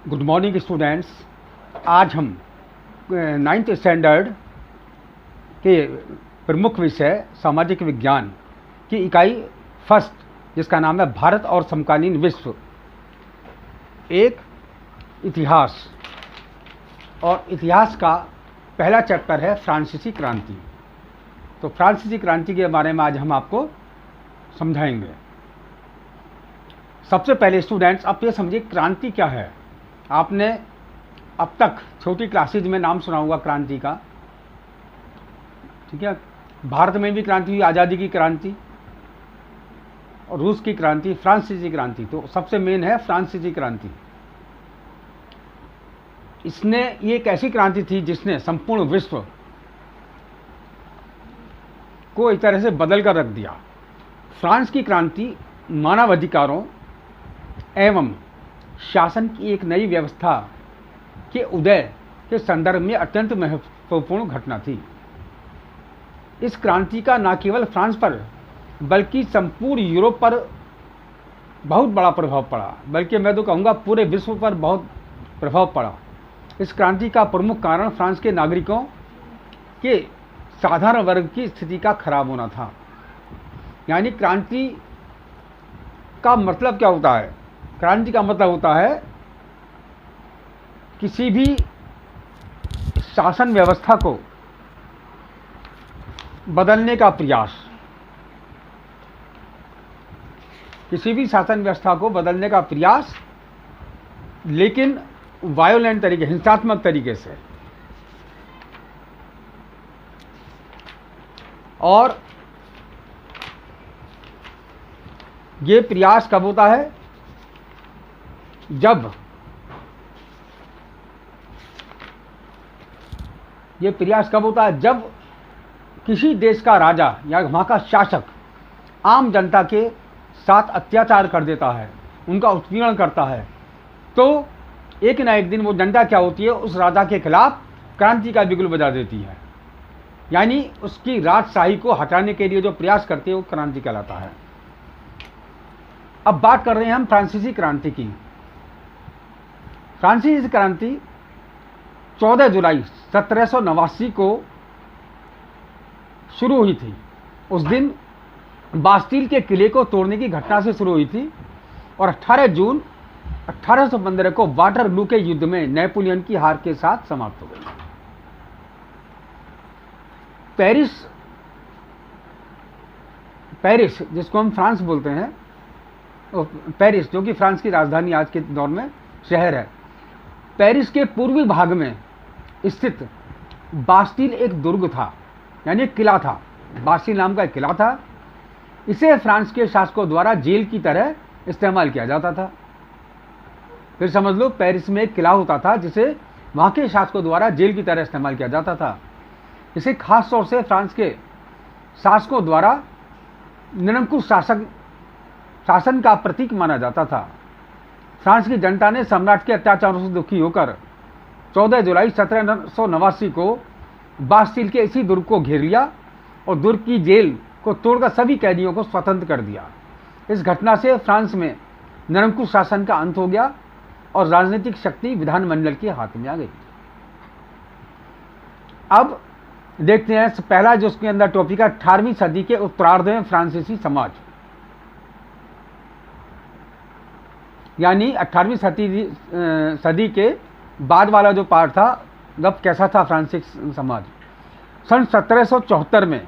Good morning students. आज हम ninth standard के प्रमुख विषय सामाजिक विज्ञान की इकाई फर्स्ट, जिसका नाम है भारत और समकालीन विश्व, एक इतिहास, और इतिहास का पहला चैप्टर है फ्रांसीसी क्रांति। तो फ्रांसीसी क्रांति के बारे में आज हम आपको समझाएंगे। सबसे पहले स्टूडेंट्स, आप ये समझिए क्रांति क्या है। आपने अब तक छोटी क्लासेज में नाम सुना होगा क्रांति का, ठीक है। भारत में भी क्रांति हुई, आज़ादी की क्रांति, और रूस की क्रांति, फ्रांसीसी क्रांति। तो सबसे मेन है फ्रांसीसी क्रांति। इसने ये एक ऐसी क्रांति थी जिसने संपूर्ण विश्व को एक तरह से बदल कर रख दिया। फ्रांस की क्रांति मानव अधिकारों एवं शासन की एक नई व्यवस्था के उदय के संदर्भ में अत्यंत महत्वपूर्ण घटना थी। इस क्रांति का न केवल फ्रांस पर बल्कि संपूर्ण यूरोप पर बहुत बड़ा प्रभाव पड़ा, बल्कि मैं तो कहूँगा पूरे विश्व पर बहुत प्रभाव पड़ा। इस क्रांति का प्रमुख कारण फ्रांस के नागरिकों के साधारण वर्ग की स्थिति का खराब होना था। यानी क्रांति का मतलब क्या होता है? क्रांति का मतलब होता है किसी भी शासन व्यवस्था को बदलने का प्रयास, किसी भी शासन व्यवस्था को बदलने का प्रयास, लेकिन वायोलेंट तरीके, हिंसात्मक तरीके से। और ये प्रयास कब होता है? जब ये प्रयास कब होता है? जब किसी देश का राजा या वहाँ का शासक आम जनता के साथ अत्याचार कर देता है, उनका उत्पीड़न करता है, तो एक ना एक दिन वो जनता क्या होती है, उस राजा के खिलाफ क्रांति का बिगुल बजा देती है। यानी उसकी राजशाही को हटाने के लिए जो प्रयास करती है वो क्रांति कहलाता है। अब बात कर रहे हैं हम फ्रांसीसी क्रांति की। फ्रांसीसी क्रांति 14 जुलाई 1789 को शुरू हुई थी। उस दिन बास्टील के किले को तोड़ने की घटना से शुरू हुई थी और 18 जून 1815 को वाटरलू के युद्ध में नेपोलियन की हार के साथ समाप्त हो गई। पेरिस जिसको हम फ्रांस बोलते हैं, पेरिस जो कि फ्रांस की राजधानी आज के दौर में शहर है, पेरिस के पूर्वी भाग में स्थित बास्टील एक दुर्ग था, यानी एक किला था। बास्टील नाम का एक किला था। इसे फ्रांस के शासकों द्वारा जेल की तरह इस्तेमाल किया जाता था। फिर समझ लो, पेरिस में एक किला होता था जिसे वहाँ के शासकों द्वारा जेल की तरह इस्तेमाल किया जाता था। इसे खास तौर से फ्रांस के शासकों द्वारा निरंकुश शासन का प्रतीक माना जाता था। फ्रांस की जनता ने सम्राट के अत्याचारों से दुखी होकर 14 जुलाई 1789 को बास्टील के इसी दुर्ग को घेर लिया और दुर्ग की जेल को तोड़कर सभी कैदियों को स्वतंत्र कर दिया। इस घटना से फ्रांस में निरंकुश शासन का अंत हो गया और राजनीतिक शक्ति विधानमंडल के हाथ में आ गई। अब देखते हैं पहला जो उसके अंदर टॉपिक है, 18वीं सदी के उत्तरार्ध में फ्रांसीसी समाज। यानी 18वीं सदी के बाद वाला जो पार्ट था, तब कैसा था फ्रांसीसी समाज। सन 1774 में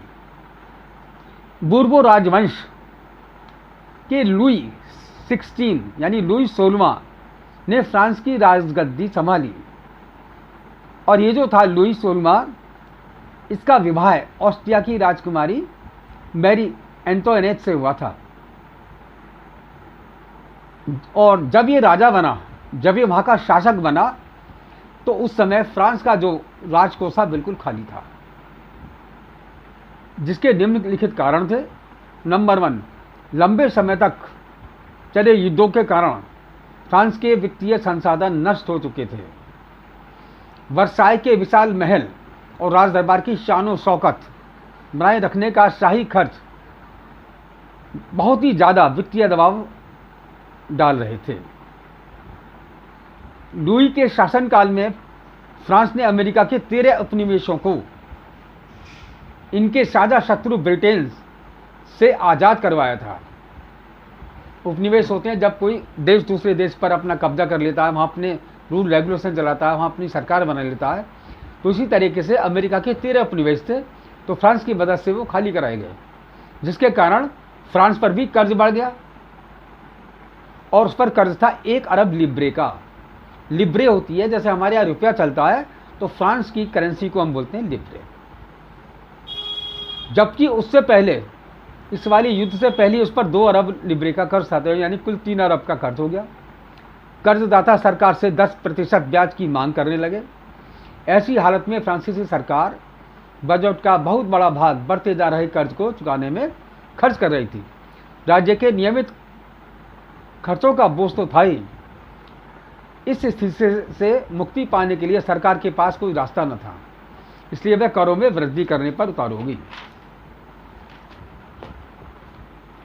बूर्बो राजवंश के लुई 16 यानी लुई 16वां ने फ्रांस की राजगद्दी संभाली। और ये जो था लुई 16वां, इसका विवाह ऑस्ट्रिया की राजकुमारी मैरी एंटोइनेट से हुआ था। और जब ये राजा बना, जब ये वहाँ का शासक बना, तो उस समय फ्रांस का जो राजकोष था बिल्कुल खाली था, जिसके निम्नलिखित कारण थे। नंबर 1, लंबे समय तक चले युद्धों के कारण फ्रांस के वित्तीय संसाधन नष्ट हो चुके थे। वर्साई के विशाल महल और राज दरबार की शानो शौकत बनाए रखने का शाही खर्च बहुत ही ज़्यादा वित्तीय दबाव डाल रहे थे। लुई के शासनकाल में फ्रांस ने अमेरिका के 13 उपनिवेशों को इनके साझा शत्रु ब्रिटेन से आज़ाद करवाया था। उपनिवेश होते हैं जब कोई देश दूसरे देश पर अपना कब्जा कर लेता है, वहाँ अपने रूल रेगुलेशन चलाता है, वहाँ अपनी सरकार बना लेता है। तो इसी तरीके से अमेरिका के 13 उपनिवेश थे, तो फ्रांस की मदद से वो खाली कराए गए, जिसके कारण फ्रांस पर भी कर्ज बढ़ गया। और उस पर कर्ज था 1 अरब लिब्रे का। लिब्रे होती है, जैसे हमारे यहाँ रुपया चलता है, तो फ्रांस की करेंसी को हम बोलते हैं लिब्रे। जबकि उससे पहले, इस वाले युद्ध से पहले उस पर 2 अरब लिब्रे का कर्ज था, यानी कुल 3 अरब का कर्ज हो गया। कर्जदाता सरकार से 10% ब्याज की मांग करने लगे। ऐसी हालत में फ्रांसीसी सरकार बजट का बहुत बड़ा भाग बढ़ते जा रहे कर्ज को चुकाने में खर्च कर रही थी। राज्य के नियमित खर्चों का बोझ तो था ही। इस स्थिति से मुक्ति पाने के लिए सरकार के पास कोई रास्ता न था, इसलिए वह करों में वृद्धि करने पर उतार होगी।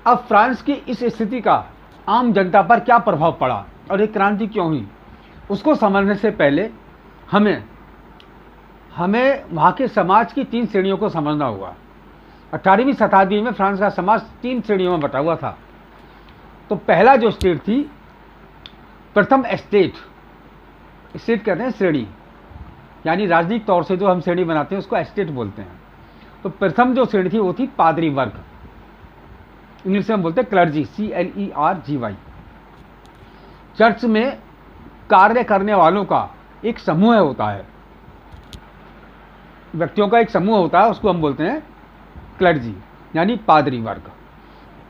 अब फ्रांस की इस स्थिति का आम जनता पर क्या प्रभाव पड़ा और एक क्रांति क्यों हुई, उसको समझने से पहले हमें वहाँ के समाज की 3 श्रेणियों को समझना होगा। 18वीं शताब्दी में फ्रांस का समाज 3 श्रेणियों में बटा हुआ था। तो पहला जो स्टेट थी, प्रथम स्टेट कहते हैं श्रेणी, यानी राजनीतिक तौर से जो हम श्रेणी बनाते हैं उसको स्टेट बोलते हैं। तो प्रथम जो श्रेणी थी वो थी पादरी वर्ग, इंग्लिश में बोलते हैं क्लर्जी, CLERGY। चर्च में कार्य करने वालों का एक समूह होता है, व्यक्तियों का एक समूह होता है, उसको हम बोलते हैं क्लर्जी, यानी पादरी वर्ग।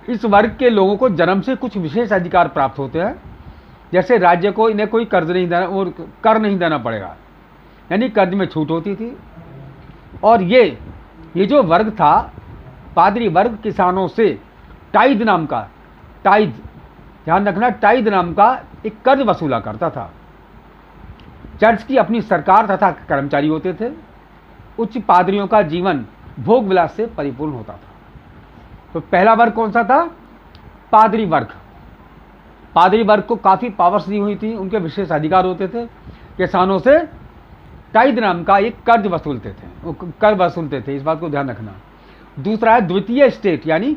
इस वर्ग के लोगों को जन्म से कुछ विशेष अधिकार प्राप्त होते हैं, जैसे राज्य को इन्हें कोई कर्ज नहीं देना और कर नहीं देना पड़ेगा, यानी कर्ज में छूट होती थी। और ये जो वर्ग था पादरी वर्ग, किसानों से टाइद नाम का, टाइद ध्यान रखना, टाइद नाम का एक कर्ज वसूला करता था। चर्च की अपनी सरकार तथा कर्मचारी होते थे। उच्च पादरियों का जीवन भोग विलास से परिपूर्ण होता था। तो पहला वर्ग कौन सा था? पादरी वर्ग। पादरी वर्ग को काफ़ी पावर्स दी हुई थी, उनके विशेष अधिकार होते थे। किसानों से टाइद नाम का एक कर्ज वसूलते थे, वो कर वसूलते थे, इस बात को ध्यान रखना। दूसरा है द्वितीय स्टेट, यानी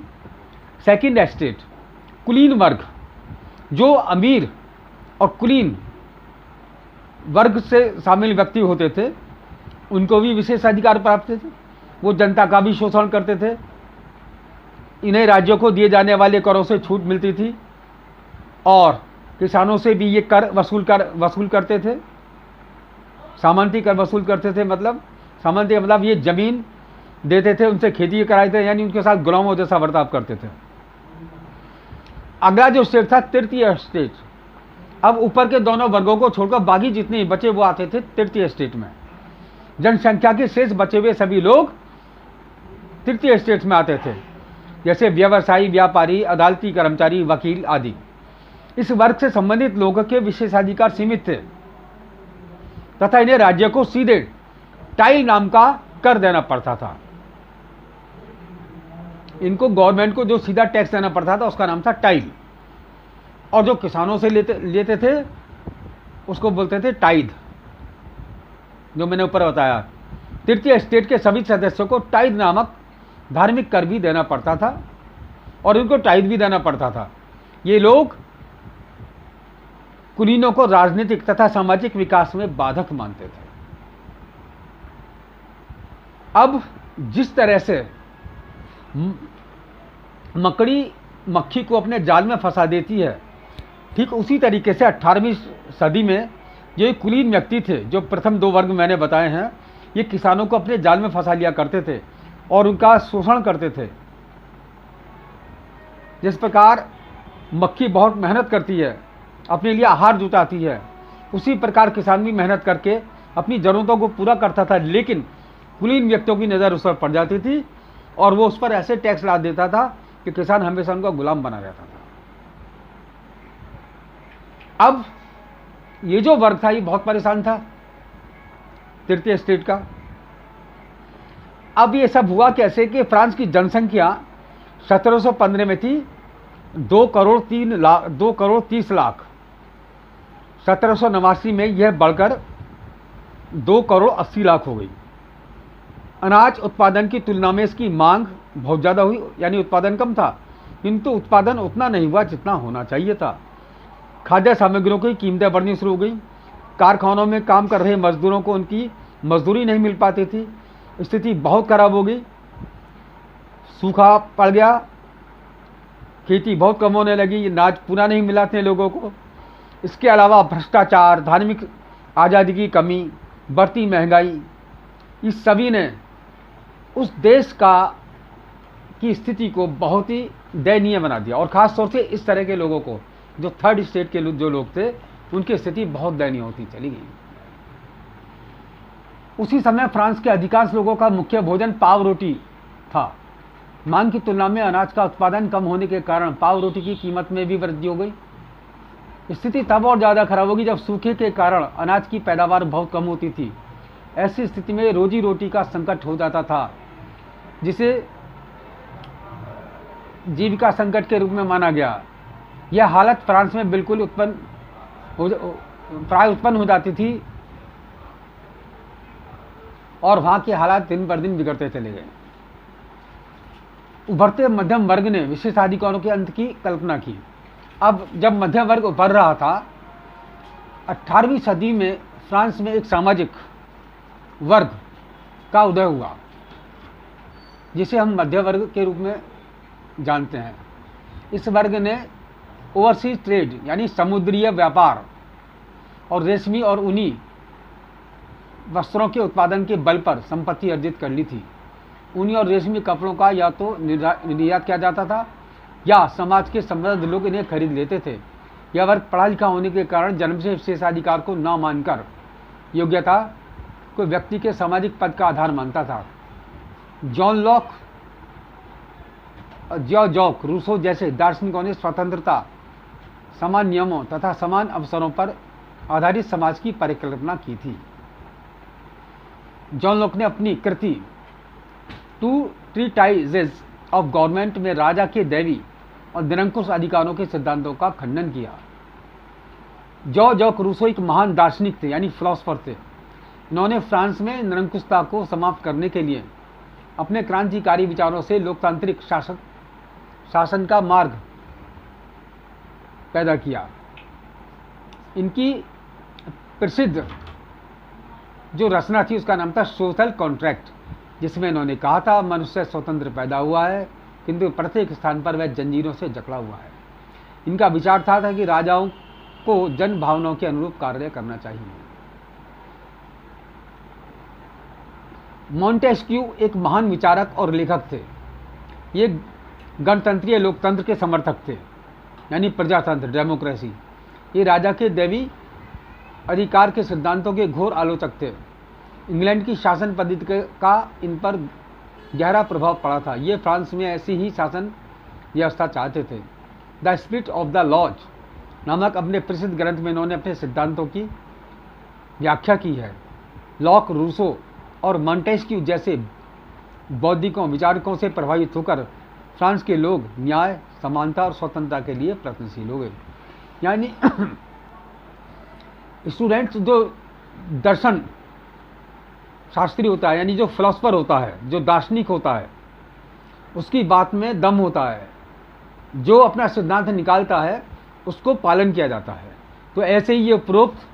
सेकंड स्टेट, कुलीन वर्ग। जो अमीर और कुलीन वर्ग से शामिल व्यक्ति होते थे उनको भी विशेष अधिकार प्राप्त थे। वो जनता का भी शोषण करते थे। इन्हें राज्यों को दिए जाने वाले करों से छूट मिलती थी और किसानों से भी ये कर वसूल करते थे। सामंती कर वसूल करते थे, मतलब सामंती मतलब ये जमीन देते थे, उनसे खेती कराते थे, यानी उनके साथ गुलामों जैसा बर्ताव करते थे। अगला जो स्टेट था तृतीय स्टेट। अब ऊपर के दोनों वर्गों को छोड़कर बाकी जितने बचे वो आते थे तृतीय स्टेट में। जनसंख्या के शेष बचे हुए सभी लोग तृतीय स्टेट में आते थे, जैसे व्यवसायी, व्यापारी, अदालती कर्मचारी, वकील आदि। इस वर्ग से संबंधित लोगों के विशेषाधिकार सीमित थे तथा इन्हें राज्य को सीधे टाइल नाम का कर देना पड़ता था। इनको गवर्नमेंट को जो सीधा टैक्स देना पड़ता था उसका नाम था टाइल, और जो किसानों से लेते थे उसको बोलते थे टाइद, जो मैंने ऊपर बताया। तृतीय स्टेट के सभी सदस्यों को टाइद नामक धार्मिक कर भी देना पड़ता था और इनको टाइद भी देना पड़ता था। ये लोग कुलीनों को राजनीतिक तथा सामाजिक विकास में बाधक मानते थे। अब जिस तरह से मक्खी को अपने जाल में फंसा देती है, ठीक उसी तरीके से 18वीं सदी में ये कुलीन व्यक्ति थे, जो प्रथम 2 वर्ग मैंने बताए हैं, ये किसानों को अपने जाल में फंसा लिया करते थे और उनका शोषण करते थे। जिस प्रकार मक्खी बहुत मेहनत करती है, अपने लिए आहार जुटाती है, उसी प्रकार किसान भी मेहनत करके अपनी ज़रूरतों को पूरा करता था, लेकिन कुलीन व्यक्तियों की नज़र उस पर पड़ जाती थी और वो उस पर ऐसे टैक्स ला देता था कि किसान हमेशा उनका गुलाम बना रहता था। अब ये जो वर्ग था ये बहुत परेशान था तृतीय स्टेट का। अब ये सब हुआ कैसे कि फ्रांस की जनसंख्या 1715 में थी 2 करोड़ 30 लाख। 1789 में यह बढ़कर 2,80,00,000 हो गई। अनाज उत्पादन की तुलना में इसकी मांग बहुत ज़्यादा हुई, यानी उत्पादन कम था किंतु उत्पादन उतना नहीं हुआ जितना होना चाहिए था। खाद्य सामग्रियों की कीमतें बढ़नी शुरू हो गई। कारखानों में काम कर रहे मजदूरों को उनकी मजदूरी नहीं मिल पाती थी। स्थिति बहुत खराब हो गई। सूखा पड़ गया, खेती बहुत कम होने लगी, अनाज पूरा नहीं मिला थे लोगों को। इसके अलावा भ्रष्टाचार, धार्मिक आज़ादी की कमी, बढ़ती महंगाई, इस सभी ने उस देश की स्थिति को बहुत ही दयनीय बना दिया। और ख़ास तौर से इस तरह के लोगों को, जो थर्ड स्टेट के जो लोग थे, उनकी स्थिति बहुत दयनीय होती चली गई। उसी समय फ्रांस के अधिकांश लोगों का मुख्य भोजन पाव रोटी था। मांग की तुलना में अनाज का उत्पादन कम होने के कारण पाव रोटी की कीमत में भी वृद्धि हो गई। स्थिति तब और ज़्यादा खराब होगी जब सूखे के कारण अनाज की पैदावार बहुत कम होती थी। ऐसी स्थिति में रोजी रोटी का संकट हो जाता था, जिसे जीविका संकट के रूप में माना गया। यह हालत फ्रांस में बिल्कुल प्राय उत्पन्न हो जाती थी और वहाँ के हालात दिन पर दिन बिगड़ते चले गए। उभरते मध्यम वर्ग ने विशेषाधिकारों के अंत की कल्पना की। अब जब मध्यम वर्ग उभर रहा था, 18वीं सदी में फ्रांस में एक सामाजिक वर्ग का उदय हुआ, जिसे हम मध्य वर्ग के रूप में जानते हैं। इस वर्ग ने ओवरसीज ट्रेड यानी समुद्रीय व्यापार और रेशमी और ऊनी वस्त्रों के उत्पादन के बल पर संपत्ति अर्जित कर ली थी। ऊनी और रेशमी कपड़ों का या तो निर्यात किया जाता था या समाज के समृद्ध लोग इन्हें खरीद लेते थे। यह वर्ग पढ़ा लिखा होने के कारण जन्म से विशेषाधिकार को न मानकर योग्यता को व्यक्ति के सामाजिक पद का आधार मानता था। जॉन जॉक रूसो जैसे दार्शनिकों ने स्वतंत्रता, समान नियमों तथा समान अवसरों पर आधारित समाज की परिकल्पना की थी। जॉन लॉक ने अपनी कृति टू ट्रीटाइजेज ऑफ गवर्नमेंट में राजा के दैवी और निरंकुश अधिकारों के सिद्धांतों का खंडन किया। जॉक रूसो एक महान दार्शनिक थे, यानी फिलोसफर थे। इन्होंने फ्रांस में निरंकुशता को समाप्त करने के लिए अपने क्रांतिकारी विचारों से लोकतांत्रिक शासन का मार्ग पैदा किया। इनकी प्रसिद्ध जो रचना थी उसका नाम था सोशल कॉन्ट्रैक्ट, जिसमें इन्होंने कहा था मनुष्य स्वतंत्र पैदा हुआ है किंतु प्रत्येक स्थान पर वह जंजीरों से जकड़ा हुआ है। इनका विचार था कि राजाओं को जन भावनाओं के अनुरूप कार्य करना चाहिए। मॉन्टेस्क्यू एक महान विचारक और लेखक थे। ये गणतंत्रीय लोकतंत्र के समर्थक थे, यानी प्रजातंत्र, डेमोक्रेसी। ये राजा के दैवी अधिकार के सिद्धांतों के घोर आलोचक थे। इंग्लैंड की शासन पद्धति का इन पर गहरा प्रभाव पड़ा था। ये फ्रांस में ऐसी ही शासन व्यवस्था चाहते थे। The spirit of the laws नामक अपने प्रसिद्ध ग्रंथ में इन्होंने अपने सिद्धांतों की व्याख्या की है। लॉक, रूसो और मॉन्टेस्क्यू जैसे बौद्धिकों विचारकों से प्रभावित होकर फ्रांस के लोग न्याय, समानता और स्वतंत्रता के लिए प्रयत्नशील हो गए। यानी स्टूडेंट्स, जो दर्शन शास्त्री होता है, यानी जो फिलोसफर होता है, जो दार्शनिक होता है, उसकी बात में दम होता है। जो अपना सिद्धांत निकालता है उसको पालन किया जाता है। तो ऐसे ही ये उपरोक्त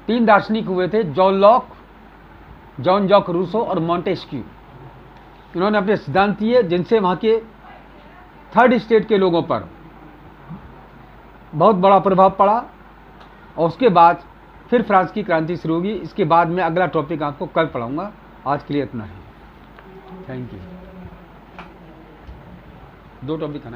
3 दार्शनिक हुए थे, जॉन जॉक रूसो और मॉन्टेस्क्यू। इन्होंने अपने सिद्धांत दिए जिनसे वहाँ के थर्ड स्टेट के लोगों पर बहुत बड़ा प्रभाव पड़ा। और उसके बाद फिर फ्रांस की क्रांति शुरू होगी। इसके बाद में अगला टॉपिक आपको कल पढ़ाऊंगा। आज के लिए इतना ही। Thank you. 2 टॉपिक है ना।